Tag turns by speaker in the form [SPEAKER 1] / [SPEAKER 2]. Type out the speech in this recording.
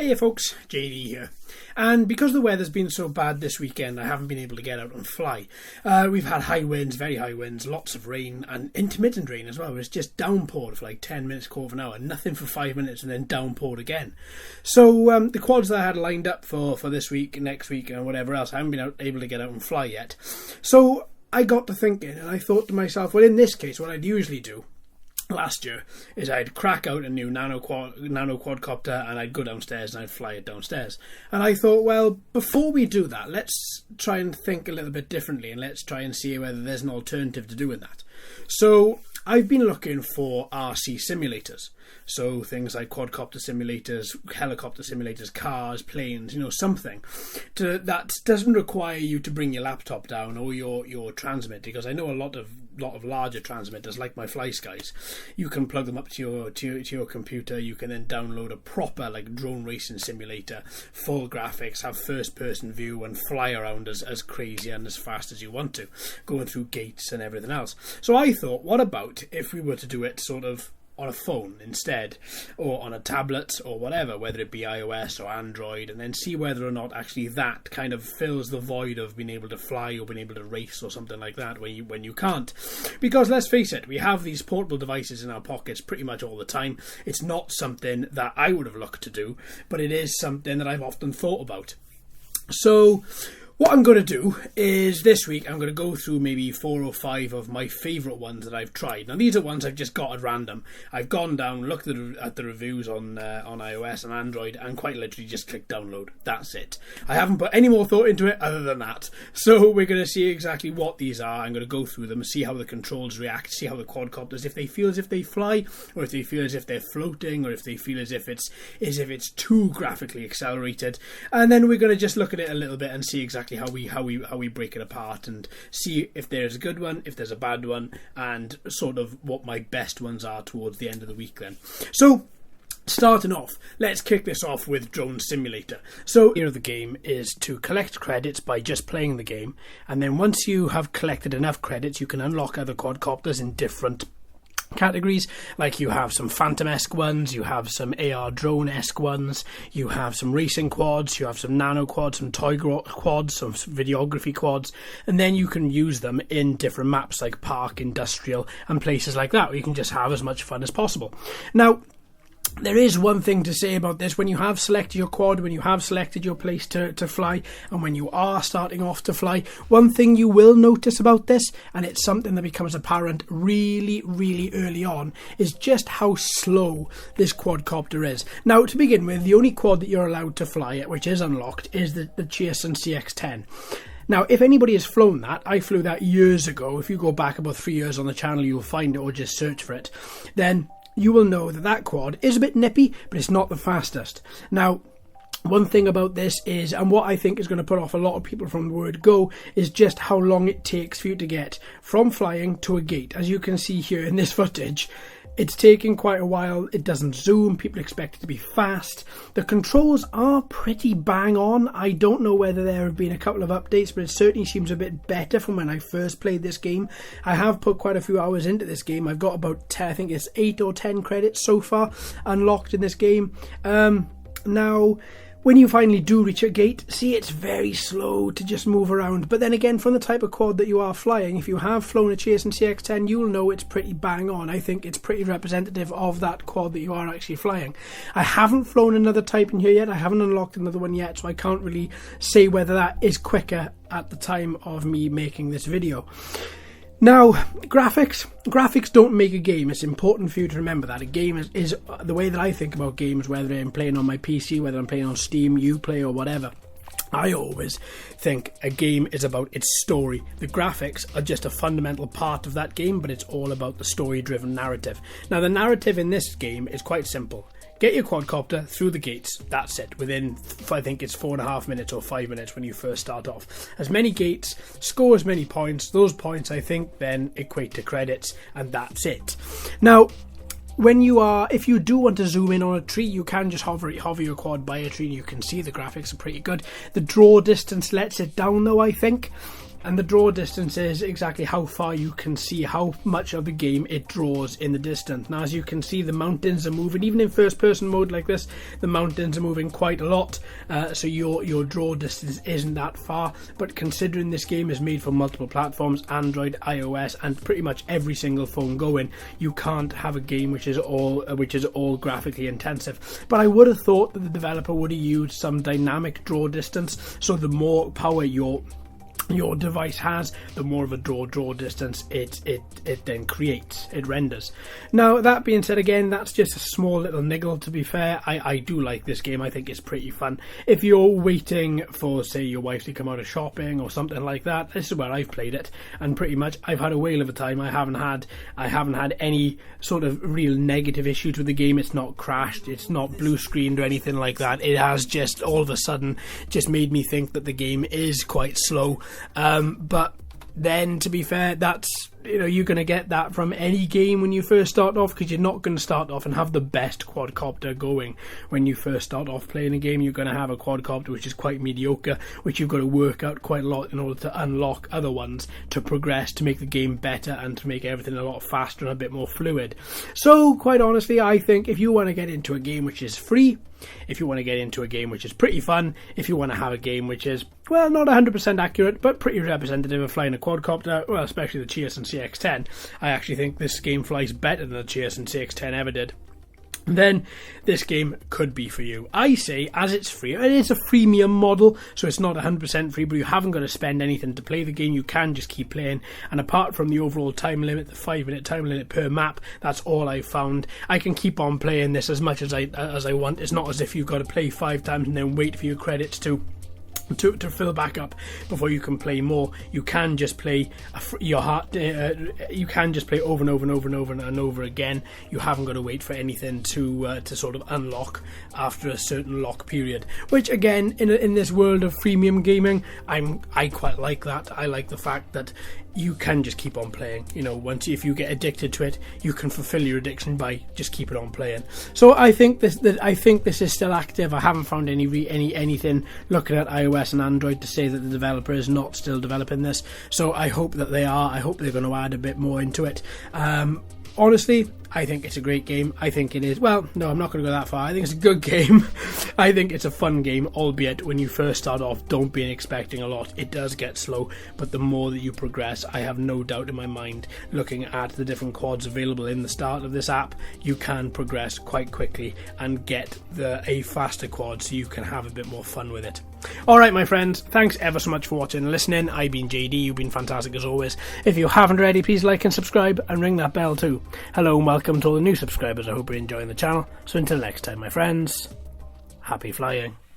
[SPEAKER 1] Hey folks, JD here. And because the weather's been so bad this weekend, I haven't been able to get out and fly. We've had high winds, very high winds, lots of rain, and intermittent rain as well. It's just downpoured for like 10 minutes, quarter of an hour, nothing for 5 minutes, and then downpoured again. So the quads that I had lined up for this week, next week, and whatever else, I haven't been able to get out and fly yet. So I got to thinking, and I thought to myself, well, in this case, what I'd usually do last year is I'd crack out a new nano quadcopter and I'd go downstairs and I'd fly it downstairs. And I thought, well, before we do that, let's try and think a little bit differently and let's try and see whether there's an alternative to doing that. So I've been looking for RC simulators. So things like quadcopter simulators, helicopter simulators, cars, planes, something that doesn't require you to bring your laptop down or your transmitter, because I know a lot of larger transmitters like my FlySkys, you can plug them up to your computer. You can then download a proper like drone racing simulator, full graphics, have first person view and fly around as crazy and as fast as you want to, going through gates and everything else. So I thought, what about if we were to do it sort of on a phone instead, or on a tablet or whatever, whether it be iOS or Android, and then see whether or not actually that kind of fills the void of being able to fly or being able to race or something like that when you can't. Because let's face it, we have these portable devices in our pockets pretty much all the time. It's not something that I would have looked to do, but it is something that I've often thought about. So what I'm going to do is this week I'm going to go through maybe 4 or 5 of my favourite ones that I've tried. Now these are ones I've just got at random. I've gone down, looked at the reviews on iOS and Android, and quite literally just clicked download. That's it. I haven't put any more thought into it other than that. So we're going to see exactly what these are. I'm going to go through them, see how the controls react, see how the quadcopters, if they feel as if they fly, or if they feel as if they're floating, or if they feel as if it's too graphically accelerated. And then we're going to just look at it a little bit and see exactly how we break it apart and see if there's a good one, if there's a bad one, and sort of what my best ones are towards the end of the week then. So starting off, let's kick this off with Drone Simulator. So here the game is to collect credits by just playing the game, and then once you have collected enough credits you can unlock other quadcopters in different categories. Like you have some Phantom-esque ones, you have some AR drone-esque ones, you have some racing quads, you have some nano quads, some toy quads, some videography quads, and then you can use them in different maps like park, industrial, and places like that where you can just have as much fun as possible. Now, there is one thing to say about this. When you have selected your quad, when you have selected your place to fly, and when you are starting off to fly, one thing you will notice about this, and it's something that becomes apparent really, really early on, is just how slow this quadcopter is. Now, to begin with, the only quad that you're allowed to fly, which is unlocked, is the Cheerson CX-10. Now, if anybody has flown that, I flew that years ago. If you go back about 3 years on the channel, you'll find it, or just search for it. Then you will know that quad is a bit nippy, but it's not the fastest. Now, one thing about this is, and what I think is going to put off a lot of people from the word go, is just how long it takes for you to get from flying to a gate. As you can see here in this footage, it's taking quite a while. It doesn't zoom. People expect it to be fast. The controls are pretty bang on. I don't know whether there have been a couple of updates, but it certainly seems a bit better from when I first played this game. I have put quite a few hours into this game. I've got about 10, I think it's 8 or 10 credits so far unlocked in this game. Now, when you finally do reach a gate, see, it's very slow to just move around. But then again, from the type of quad that you are flying, if you have flown a Cheerson CX-10, you'll know it's pretty bang on. I think it's pretty representative of that quad that you are actually flying. I haven't flown another type in here yet. I haven't unlocked another one yet, so I can't really say whether that is quicker at the time of me making this video. Now, graphics don't make a game. It's important for you to remember that. A game is the way that I think about games, whether I'm playing on my PC, whether I'm playing on Steam, Uplay, or whatever. I always think a game is about its story. The graphics are just a fundamental part of that game, but it's all about the story-driven narrative. Now, the narrative in this game is quite simple. Get your quadcopter through the gates. That's it. Within, I think it's 4.5 minutes or 5 minutes when you first start off. As many gates, score as many points. Those points, I think, then equate to credits, and that's it. Now, if you do want to zoom in on a tree, you can just hover your quad by a tree and you can see the graphics are pretty good. The draw distance lets it down though, I think. And the draw distance is exactly how far you can see how much of the game it draws in the distance. Now, as you can see, the mountains are moving. Even in first-person mode like this, the mountains are moving quite a lot. So your draw distance isn't that far. But considering this game is made for multiple platforms, Android, iOS, and pretty much every single phone going, you can't have a game which is all graphically intensive. But I would have thought that the developer would have used some dynamic draw distance, so the more power your device has, the more of a draw distance it then creates, it renders. Now, that being said, again, that's just a small little niggle. To be fair, I do like this game. I think it's pretty fun. If you're waiting for, say, your wife to come out of shopping or something like that, this is where I've played it, and pretty much I've had a whale of a time. I haven't had any sort of real negative issues with the game. It's not crashed, it's not blue screened or anything like that. It has just all of a sudden just made me think that the game is quite slow. But then, to be fair, that's, you're going to get that from any game when you first start off, because you're not going to start off and have the best quadcopter going. When you first start off playing a game, you're going to have a quadcopter which is quite mediocre, which you've got to work out quite a lot in order to unlock other ones, to progress, to make the game better, and to make everything a lot faster and a bit more fluid. So, quite honestly, I think if you want to get into a game which is free, if you want to get into a game which is pretty fun, if you want to have a game which is, well, not 100% accurate, but pretty representative of flying a quadcopter, well, especially the Cheerson CX-10, I actually think this game flies better than the Cheerson CX-10 ever did, then this game could be for you. I say, as it's free, and it's a freemium model, so it's not 100% free, but you haven't got to spend anything to play the game. You can just keep playing, and apart from the overall time limit, the 5-minute time limit per map, that's all I've found. I can keep on playing this as much as I want. It's not as if you've got to play 5 times and then wait for your credits to fill back up before you can play more. You can just play you can just play over and over and over and over and over again. You haven't got to wait for anything to sort of unlock after a certain lock period, which again, in this world of freemium gaming, I quite like that. I like the fact that you can just keep on playing. If you get addicted to it, you can fulfill your addiction by just keeping on playing. So I think this is still active. I haven't found anything looking at iOS and Android to say that the developer is not still developing this. So I hope that they are. I hope they're going to add a bit more into it. Honestly, I think it's a great game. I think it is. Well, no, I'm not going to go that far. I think it's a good game. I think it's a fun game, albeit when you first start off, don't be expecting a lot. It does get slow, but the more that you progress, I have no doubt in my mind, looking at the different quads available in the start of this app, you can progress quite quickly and get a faster quad so you can have a bit more fun with it. Alright, my friends, thanks ever so much for watching and listening. I've been JD, you've been fantastic as always. If you haven't already, please like and subscribe and ring that bell too. Hello and welcome to all the new subscribers. I hope you're enjoying the channel. So until next time, my friends, happy flying.